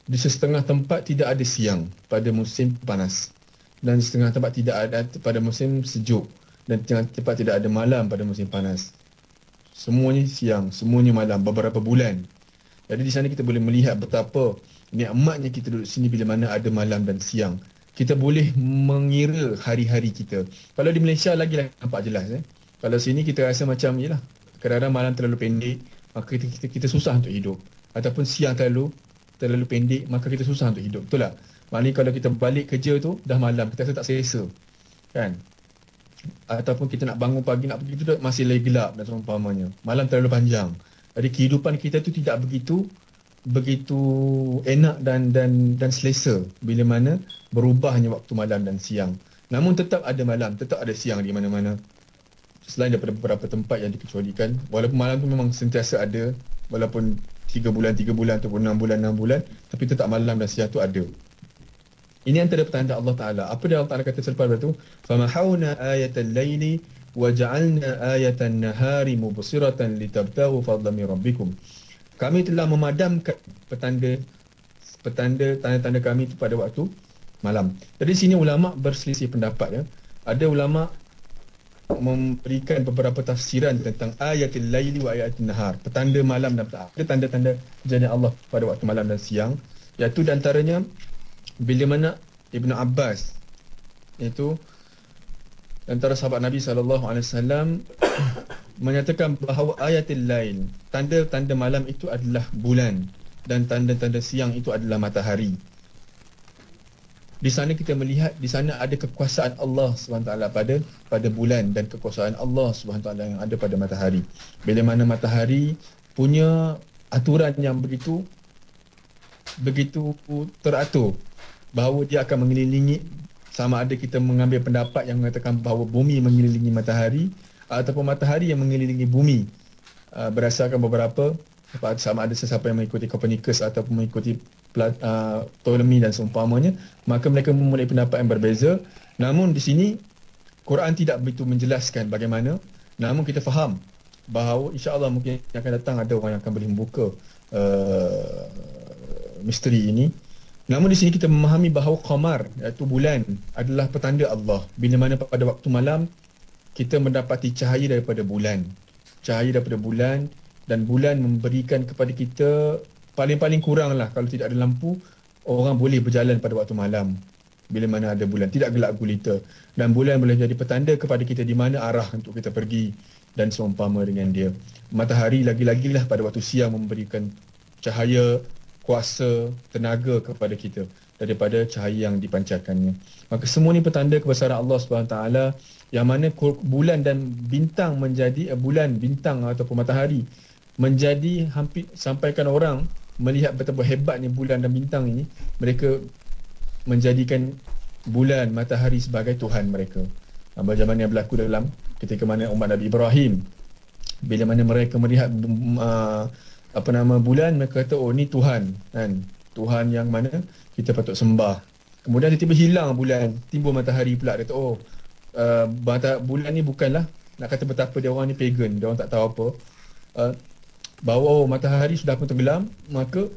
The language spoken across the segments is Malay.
Di setengah tempat tidak ada siang pada musim panas, dan setengah tempat tidak ada pada musim sejuk, dan setengah tempat tidak ada malam pada musim panas. Semuanya siang, semuanya malam, beberapa bulan. Jadi di sana kita boleh melihat betapa nikmatnya kita duduk sini bila mana ada malam dan siang. Kita boleh mengira hari-hari kita. Kalau di Malaysia lagi lah nampak jelas. Kalau sini kita rasa macam, yelah, kadang-kadang malam terlalu pendek, maka kita susah untuk hidup. Ataupun siang terlalu pendek, maka kita susah untuk hidup. Betul tak? Maknanya kalau kita balik kerja tu, dah malam, kita rasa tak selesa. Kan? Ataupun kita nak bangun pagi, nak pergi tu masih lagi gelap dan seumpamanya. Malam terlalu panjang. Jadi kehidupan kita tu tidak begitu begitu enak dan selesa bila mana berubahnya waktu malam dan siang. Namun tetap ada malam, tetap ada siang di mana-mana. Selain daripada beberapa tempat yang dikecualikan, walaupun malam tu memang sentiasa ada, walaupun 3 bulan ataupun 6 bulan, 6 bulan, tapi tetap malam dan siang tu ada. Ini antara petanda Allah Ta'ala. Apa dia Allah Ta'ala kata selepas itu? فَمَحَوْنَا آيَةَ اللَّيْلِ وَجَعَلْنَا آيَةَ النَّهَارِ مُبْصِرَةً لِتَبْتَغُوا فَضْلًا مِنْ رَبِّكُمْ. Kami telah memadamkan tanda-tanda kami itu pada waktu malam. Jadi sini ulama berselisih pendapat, ya. Ada ulama memberikan beberapa tafsiran tentang ayatul laili wa ayatul nahar, petanda malam dan petanda. Ada tanda-tanda kejadian Allah pada waktu malam dan siang, iaitu di antaranya bila mana Ibnu Abbas, iaitu antara sahabat Nabi SAW, menyatakan bahawa ayatul lail, tanda-tanda malam itu adalah bulan, dan tanda-tanda siang itu adalah matahari. Di sana kita melihat, di sana ada kekuasaan Allah SWT pada bulan, dan kekuasaan Allah SWT yang ada pada matahari. Bila mana matahari punya aturan yang begitu teratur, bahawa dia akan mengelilingi, sama ada kita mengambil pendapat yang mengatakan bahawa bumi mengelilingi matahari, ataupun matahari yang mengelilingi bumi, berdasarkan beberapa, sama ada sesiapa yang mengikuti Copernicus ataupun mengikuti Ptolemy dan seumpamanya, maka mereka memulai pendapat yang berbeza. Namun di sini Quran tidak begitu menjelaskan bagaimana, namun kita faham bahawa insya-Allah mungkin akan datang ada orang yang akan boleh membuka misteri ini. Namun di sini kita memahami bahawa qamar, iaitu bulan, adalah petanda Allah. Bila mana pada waktu malam kita mendapati cahaya daripada bulan. Dan bulan memberikan kepada kita, paling-paling kurang lah, kalau tidak ada lampu, orang boleh berjalan pada waktu malam bila mana ada bulan, tidak gelap gulita. Dan bulan boleh jadi petanda kepada kita di mana arah untuk kita pergi dan seumpama dengan dia. Matahari lagi-lagi lah pada waktu siang memberikan cahaya, kuasa, tenaga kepada kita daripada cahaya yang dipancarkannya. Maka semua ni petanda kebesaran Allah SWT, yang mana bulan dan bintang menjadi bulan, bintang ataupun matahari menjadi hampir, sampaikan orang melihat betapa hebatnya bulan dan bintang ini, mereka menjadikan bulan, matahari sebagai Tuhan mereka. Zaman yang berlaku dalam ketika mana umat Nabi Ibrahim, bila mana mereka melihat bulan, mereka kata, oh ni Tuhan, kan? Tuhan yang mana kita patut sembah. Kemudian tiba-tiba hilang bulan, timbul matahari pula. Dia kata, oh bulan ni bukanlah, nak kata betapa dia orang ni pagan, dia orang tak tahu apa, bahawa matahari sudah pun tenggelam, maka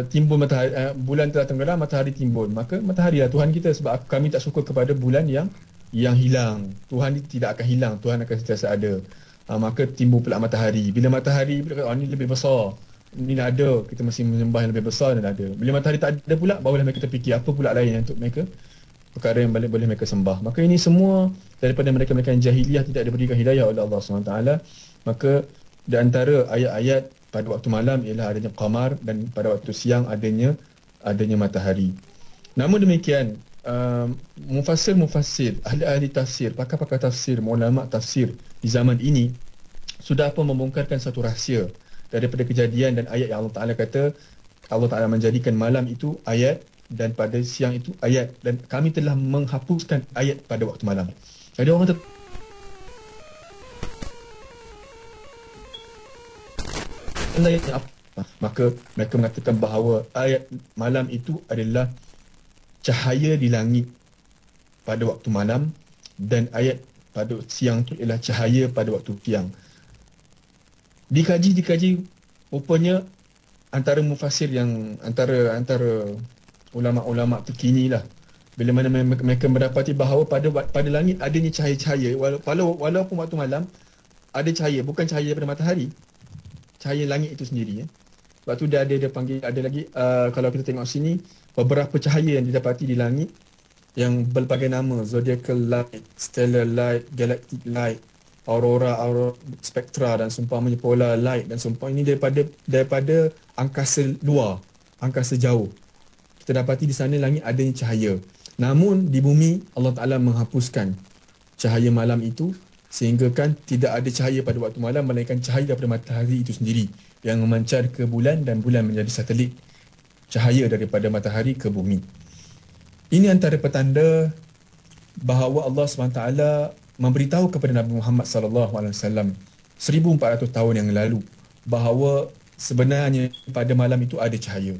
timbul matahari, bulan telah tenggelam, matahari timbul. Maka matahari lah Tuhan kita, sebab kami tak suka kepada bulan yang hilang. Tuhan tidak akan hilang, Tuhan akan sentiasa ada. Maka timbul pula matahari. Bila matahari pula kata, ni lebih besar, ni dah ada, kita mesti menyembah yang lebih besar dan ada. Bila matahari tak ada pula, barulah mereka terfikir apa pula lain untuk mereka, perkara yang boleh mereka sembah. Maka ini semua daripada mereka-mereka yang jahiliah, tidak diberikan hidayah oleh Allah SWT. Maka di antara ayat-ayat pada waktu malam ialah adanya qamar, dan pada waktu siang adanya matahari. Namun demikian, mufassir, ahli-ahli tafsir, pakar-pakar tafsir, ulama tafsir di zaman ini sudah pun membongkarkan satu rahsia daripada kejadian dan ayat yang Allah Ta'ala kata, Allah Ta'ala menjadikan malam itu ayat dan pada siang itu ayat, dan kami telah menghapuskan ayat pada waktu malam. Jadi orang maka mereka mengatakan bahawa ayat malam itu adalah cahaya di langit pada waktu malam, dan ayat pada siang itu ialah cahaya pada waktu siang. Dikaji, rupanya antara mufassir yang antara ulama-ulama terkini lah, bila mana mereka mendapati bahawa pada langit adanya cahaya-cahaya, walaupun waktu malam ada cahaya, bukan cahaya daripada matahari, cahaya langit itu sendiri. Sebab tu dia panggil, ada lagi kalau kita tengok sini, beberapa cahaya yang didapati di langit yang berbagai nama: zodiacal light, stellar light, galactic light, aurora spektra dan seumpamanya, polar light dan seumpamanya. Ini daripada angkasa luar, angkasa jauh. Kita dapati di sana langit adanya cahaya. Namun di bumi Allah Taala menghapuskan cahaya malam itu, sehingga kan tidak ada cahaya pada waktu malam, melainkan cahaya daripada matahari itu sendiri yang memancar ke bulan, dan bulan menjadi satelit cahaya daripada matahari ke bumi. Ini antara petanda bahawa Allah SWT memberitahu kepada Nabi Muhammad SAW 1400 tahun yang lalu bahawa sebenarnya pada malam itu ada cahaya.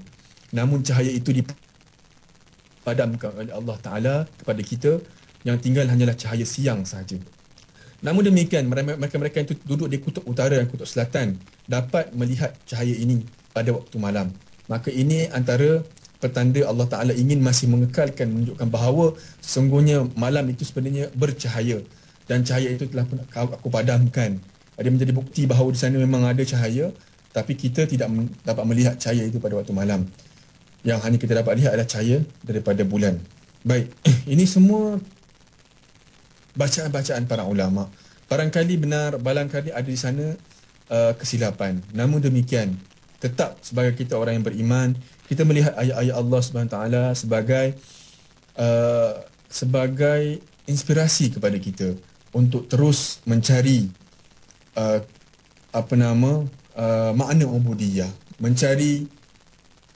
Namun cahaya itu dipadamkan oleh Allah Ta'ala kepada kita, yang tinggal hanyalah cahaya siang sahaja. Namun demikian, mereka yang duduk di kutub utara dan kutub selatan dapat melihat cahaya ini pada waktu malam. Maka ini antara petanda Allah Ta'ala ingin masih mengekalkan, menunjukkan bahawa sesungguhnya malam itu sebenarnya bercahaya, dan cahaya itu telah pun aku padamkan. Dia menjadi bukti bahawa di sana memang ada cahaya, tapi kita tidak dapat melihat cahaya itu pada waktu malam. Yang hanya kita dapat lihat adalah cahaya daripada bulan. Baik, ini semua bacaan-bacaan para ulama. Barangkali benar, barangkali ada di sana kesilapan. Namun demikian, tetap sebagai kita orang yang beriman, kita melihat ayat-ayat Allah Subhanahu Taala sebagai inspirasi kepada kita untuk terus mencari makna ubudiyah, mencari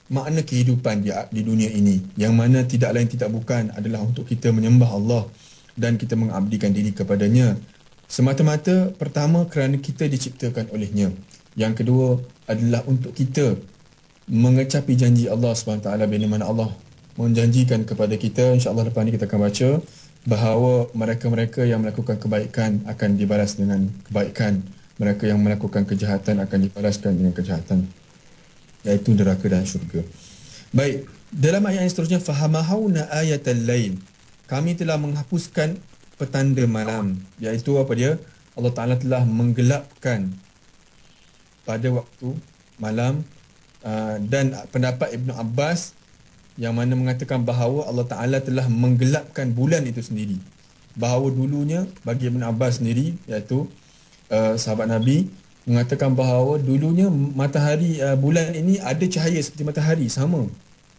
makna kehidupan di dunia ini, yang mana tidak lain tidak bukan adalah untuk kita menyembah Allah dan kita mengabdikan diri kepadanya semata-mata, pertama kerana kita diciptakan olehnya. Yang kedua adalah untuk kita mengecapi janji Allah SWT, bila mana Allah menjanjikan kepada kita, insya-Allah lepas ni kita akan baca, bahawa mereka-mereka yang melakukan kebaikan akan dibalas dengan kebaikan, mereka yang melakukan kejahatan akan dibalaskan dengan kejahatan, iaitu neraka dan syurga. Baik, dalam ayat yang seterusnya, fahamahuna ayatal lail, kami telah menghapuskan petanda malam, iaitu apa dia? Allah Ta'ala telah menggelapkan pada waktu malam. Dan pendapat Ibn Abbas yang mana mengatakan bahawa Allah Ta'ala telah menggelapkan bulan itu sendiri. Bahawa dulunya, bagi Ibn Abbas sendiri, iaitu sahabat Nabi, mengatakan bahawa dulunya matahari, bulan ini ada cahaya seperti matahari, sama.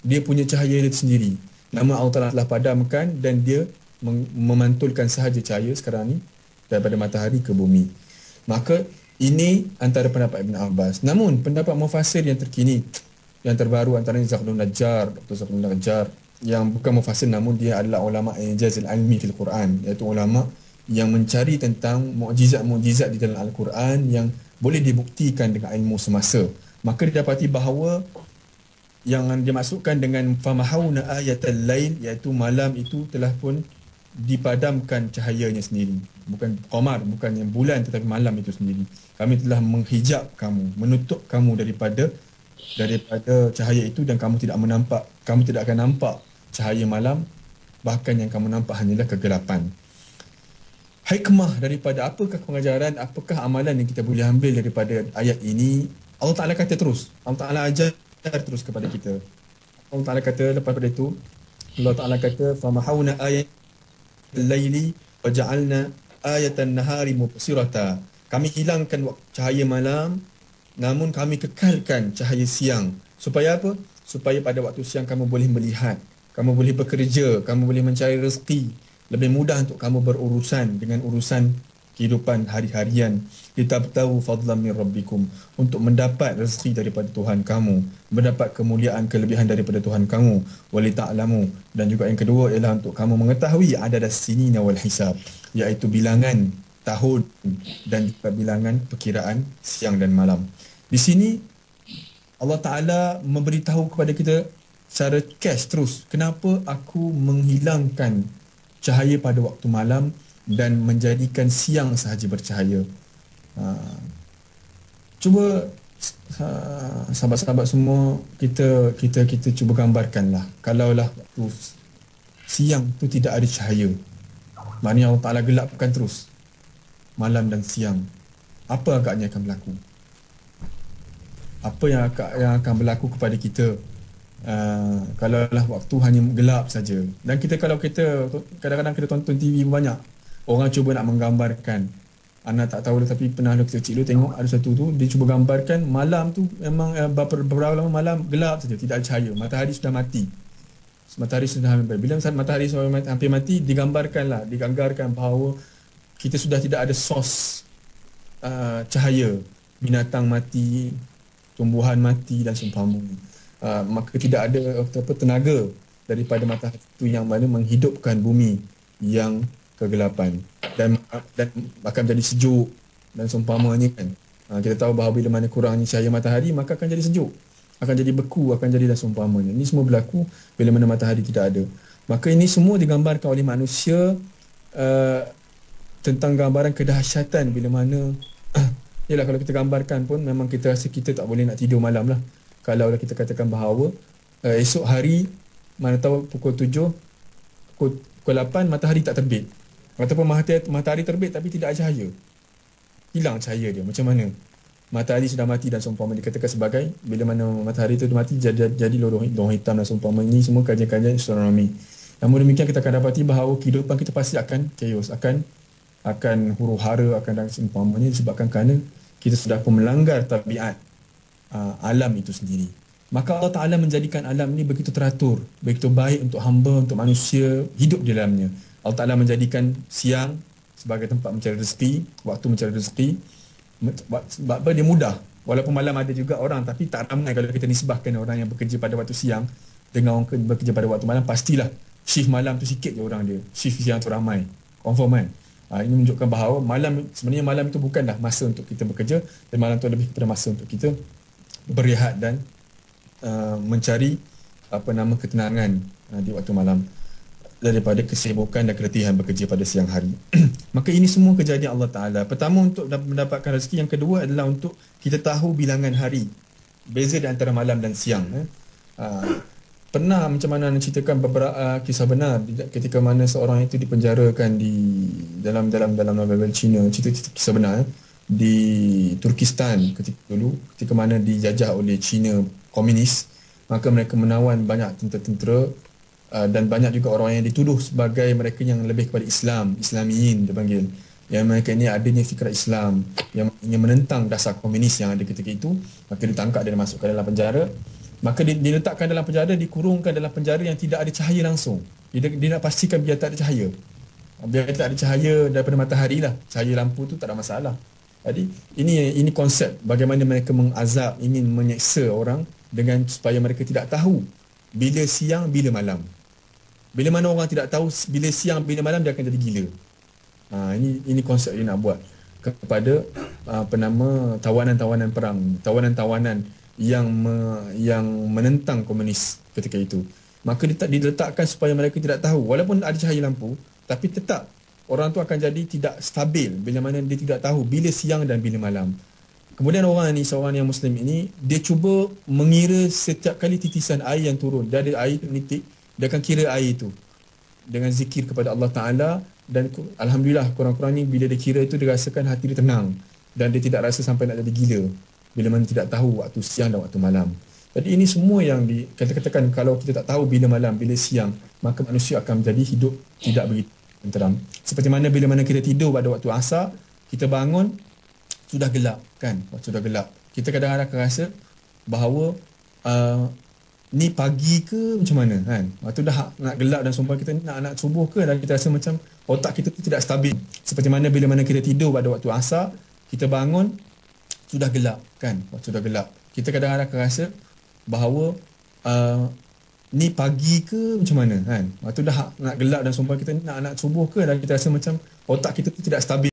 Dia punya cahaya dia sendiri. Namun Allah Ta'ala telah padamkan, dan dia memantulkan sahaja cahaya sekarang ni daripada matahari ke bumi. Maka ini antara pendapat Ibn Abbas. Namun pendapat mufassir yang terkini, yang terbaru, antaranya Dr. Zakhrul Najjar, yang bukan mufassir namun dia adalah ulama ijaz al-ilmi fil Quran, iaitu ulama yang mencari tentang mukjizat-mukjizat di dalam Al-Quran yang boleh dibuktikan dengan ilmu semasa. Maka didapati bahawa yang dimaksudkan dengan famahawna ayatal lail, iaitu malam itu telah pun dipadamkan cahayanya sendiri. Bukan qamar, bukan yang bulan, tetapi malam itu sendiri. Kami telah menghijab kamu, menutup kamu daripada cahaya itu, dan kamu tidak akan nampak cahaya malam. Bahkan yang kamu nampak hanyalah kegelapan. Hikmah daripada apakah pengajaran, apakah amalan yang kita boleh ambil daripada ayat ini? Allah Ta'ala kata terus, Allah Ta'ala ajar terus kepada kita. Allah Ta'ala kata lepas pada itu, Allah Ta'ala kata famahawna ayat al-laili waja'alna ayatan nahari mubsirata. Kami hilangkan cahaya malam, namun kami kekalkan cahaya siang. Supaya apa? Supaya pada waktu siang kamu boleh melihat, kamu boleh bekerja, kamu boleh mencari rezeki. Lebih mudah untuk kamu berurusan dengan urusan kehidupan hari-harian. Litabtahu fadlan min rabbikum, untuk mendapat rezeki daripada Tuhan kamu, mendapat kemuliaan, kelebihan daripada Tuhan kamu. Walita'lamu, dan juga yang kedua ialah untuk kamu mengetahui adadas sinina wal hisab, iaitu bilangan tahun dan juga bilangan perkiraan siang dan malam. Di sini Allah Ta'ala memberitahu kepada kita secara cash terus, kenapa aku menghilangkan cahaya pada waktu malam dan menjadikan siang sahaja bercahaya. Cuba sahabat-sahabat semua, kita cuba gambarkanlah, kalaulah waktu siang tu tidak ada cahaya, maknanya Allah Ta'ala gelapkan terus malam dan siang, apa agaknya akan berlaku? Apa yang akan berlaku kepada kita kalaulah waktu hanya gelap saja? Dan kalau kita kadang-kadang kita tonton TV banyak, orang cuba nak menggambarkan, anak tak tahu tapi pernah kecil dulu tengok ada satu tu, dia cuba gambarkan malam tu memang beberapa lama malam gelap saja, tidak ada cahaya, matahari sudah mati. Matahari sudah hampir. Bila matahari sudah hampir mati, diganggarkan bahawa kita sudah tidak ada sos cahaya, binatang mati, tumbuhan mati dan seumpamanya. Maka tidak ada tenaga daripada matahari itu yang mana menghidupkan bumi yang kegelapan dan akan menjadi sejuk dan seumpamanya kan. Kita tahu bahawa bila mana kurangnya cahaya matahari, maka akan jadi sejuk, akan jadi beku, akan jadi dan seumpamanya. Ini semua berlaku bila mana matahari tidak ada. Maka ini semua digambarkan oleh manusia tentang gambaran kedahsyatan bila mana yalah, kalau kita gambarkan pun memang kita rasa kita tak boleh nak tidur malam lah. Kalau kita katakan bahawa esok hari, mana tahu pukul 7, pukul 8 matahari tak terbit, ataupun matahari terbit tapi tidak ada cahaya, hilang cahaya dia, macam mana? Matahari sudah mati dan seumpamanya, dikatakan sebagai bila mana matahari itu mati jadi lorong hitam dan seumpamanya. Ini semua kajian-kajian astronomi. Namun demikian kita akan dapati bahawa kehidupan kita pasti akan chaos, akan huru-hara, akan dan seumpamanya, disebabkan kerana kita sudah pun melanggar tabiat alam itu sendiri. Maka Allah Ta'ala menjadikan alam ini begitu teratur, begitu baik untuk hamba, untuk manusia hidup di dalamnya. Allah Ta'ala menjadikan siang sebagai tempat mencari rezeki, waktu mencari rezeki. Sebab apa? Dia mudah. Walaupun malam ada juga orang, tapi tak ramai kalau kita nisbahkan orang yang bekerja pada waktu siang dengan orang bekerja pada waktu malam. Pastilah shift malam tu sikit je orang dia, shift siang tu ramai. Confirm kan? Ini menunjukkan bahawa sebenarnya malam itu bukanlah masa untuk kita bekerja, dan malam itu lebih kepada masa untuk kita berehat dan mencari ketenangan di waktu malam daripada kesibukan dan keletihan bekerja pada siang hari. Maka ini semua kejadian Allah Ta'ala. Pertama untuk mendapatkan rezeki, yang kedua adalah untuk kita tahu bilangan hari, beza di antara malam dan siang. Pernah macam mana ceritakan beberapa kisah benar ketika mana seorang itu dipenjarakan di dalam novel Cina, cerita kisah benar di Turkistan ketika mana dijajah oleh Cina komunis. Maka mereka menawan banyak tentera-tentera dan banyak juga orang yang dituduh sebagai mereka yang lebih kepada Islamiyin dipanggil, yang mereka ini adanya fikiran Islam yang ingin menentang dasar komunis yang ada ketika itu. Maka ditangkap dan dimasukkan dalam penjara. Maka diletakkan dalam penjara, dikurungkan dalam penjara yang tidak ada cahaya langsung. Dia nak pastikan biar tak ada cahaya. Biar tak ada cahaya daripada matahari lah, cahaya lampu tu tak ada masalah. Jadi ini konsep bagaimana mereka mengazab, ingin menyeksa orang dengan supaya mereka tidak tahu bila siang, bila malam. Bila mana orang tidak tahu bila siang, bila malam, dia akan jadi gila. Ini konsep dia nak buat kepada tawanan-tawanan perang, tawanan-tawanan yang menentang komunis ketika itu. Maka diletakkan supaya mereka tidak tahu, walaupun ada cahaya lampu, tapi tetap orang tu akan jadi tidak stabil bila mana dia tidak tahu bila siang dan bila malam. Kemudian seorang yang Muslim ini, dia cuba mengira setiap kali titisan air yang turun. Dia ada air nitik, dia akan kira air itu dengan zikir kepada Allah Ta'ala. Dan Alhamdulillah, kurang-kurangnya bila dia kira itu, dia rasakan hati dia tenang dan dia tidak rasa sampai nak jadi gila bila mana tidak tahu waktu siang dan waktu malam. Jadi ini semua yang dikatakan, kalau kita tak tahu bila malam, bila siang, maka manusia akan menjadi hidup tidak begitu tenteram. Seperti mana bila mana kita tidur pada waktu asar, kita bangun sudah gelap kan, sudah gelap. Kita kadang-kadang akan rasa bahawa ni pagi ke macam mana kan. Waktu dah nak gelap dan sumpah kita nak subuh ke, dan kita rasa macam otak kita tu tidak stabil. Seperti mana bila mana kita tidur pada waktu asar, kita bangun sudah gelap kan, sudah gelap. Kita kadang-kadang akan rasa bahawa ni pagi ke macam mana kan. Waktu dah nak gelap dan sumpah kita nak subuh ke, dan kita rasa macam otak kita tu tidak stabil.